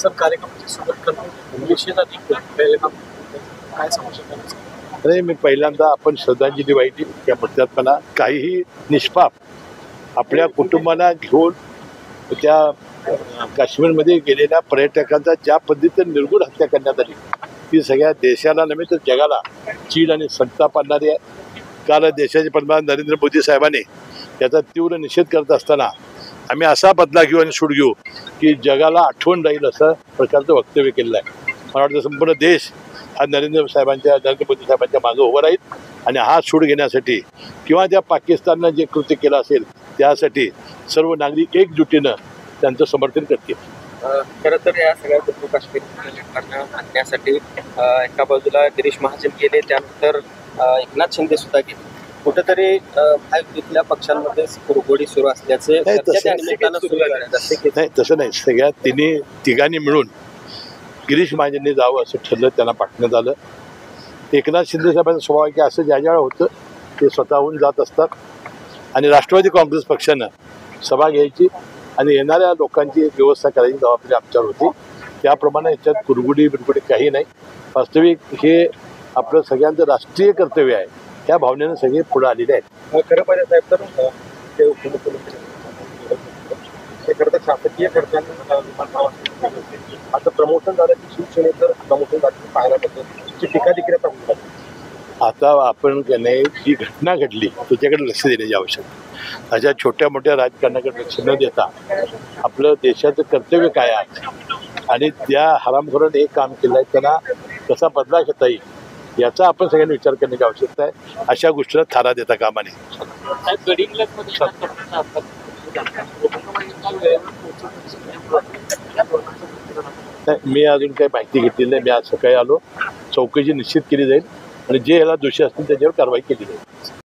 Sir कार्यक्रमाची सुरुवात करणं निषेधाधिक पहिल्यांदा काय सांगू शकाल? अरे मी पहिल्यांदा आपण श्रद्धांजली वाहिली त्या मुद्द्यातपणा काहीही निष्पाप आपल्या कुटुंबाला घेऊन त्या काश्मीरमध्ये गेलेल्या पर्यटकांचा ज्या पद्धतीने निर्गुण हत्या करण्यात आली ती सगळ्या देशाला नव्हे तर जगाला चीड आणि संताप आणणारी आहे. काल देशाचे पंतप्रधान नरेंद्र मोदी साहेबांनी याचा तीव्र निषेध करत असताना आम्ही असा बदला घेऊ आणि सूड घेऊ की जगाला आठवण राहील असं प्रकारचं वक्तव्य केलेलं आहे. मला वाटतं संपूर्ण देश हा नरेंद्र मोदी साहेबांच्या मागं उभं राहील आणि हा सूड घेण्यासाठी किंवा त्या पाकिस्ताननं जे कृत्य केलं असेल त्यासाठी सर्व नागरिक एकजुटीनं त्यांचं समर्थन करतील. खरं तर या सगळ्या जम्मू काश्मीर आणण्यासाठी एका बाजूला गिरीश महाजन गेले, त्यानंतर एकनाथ शिंदे सुद्धा गेले. कुठेतरी महायुतीतल्या पक्षांमध्ये कुरघोडी सुरू असल्याचे नाही, तसं नाही. सगळ्या तिघांनी मिळून गिरीश महाजनने जावं असं ठरलं, त्यांना पाठवण्यात आलं. एकनाथ शिंदे साहेबांचा स्वभाव की असं ज्या ज्या होतं ते स्वतःहून जात असतात आणि राष्ट्रवादी काँग्रेस पक्षानं सभा घ्यायची आणि येणाऱ्या लोकांची व्यवस्था करायची जबाबदारी आमच्यावर होती. त्याप्रमाणे याच्यात कुरगुडी बिरगुडी काही नाही. वास्तविक हे आपलं सगळ्यांचं राष्ट्रीय कर्तव्य आहे. त्या भावनेनं सगळे पुढे आलेले आहेत. खरं पाहिजे साहेब तर ते उपमुख्यमंत्री ते खरं तर शासकीय खर्चाने आता प्रमोशन झालं की शिवसेनेचं प्रमोशन झालं पाहायला मिळतं ती टीका देखील आता आपण नाही जी घटना घडली त्याच्याकडे लक्ष देण्याची आवश्यकता. अशा छोट्या मोठ्या राजकारणाकडे लक्ष न देता आपलं देशाचं कर्तव्य काय आहे आणि त्या हरामखोराने एक काम केलं आहे त्यांना कसा बदला घेता येईल याचा आपण सगळ्यांनी विचार करण्याची आवश्यकता आहे. अशा गोष्टीला थारा देता कामा नये. मी अजून काही माहिती घेतली नाही. मी आज सकाळी आलो, चौकशी निश्चित केली जाईल आणि जे याला दोषी असतील त्याच्यावर कारवाई केली जाईल.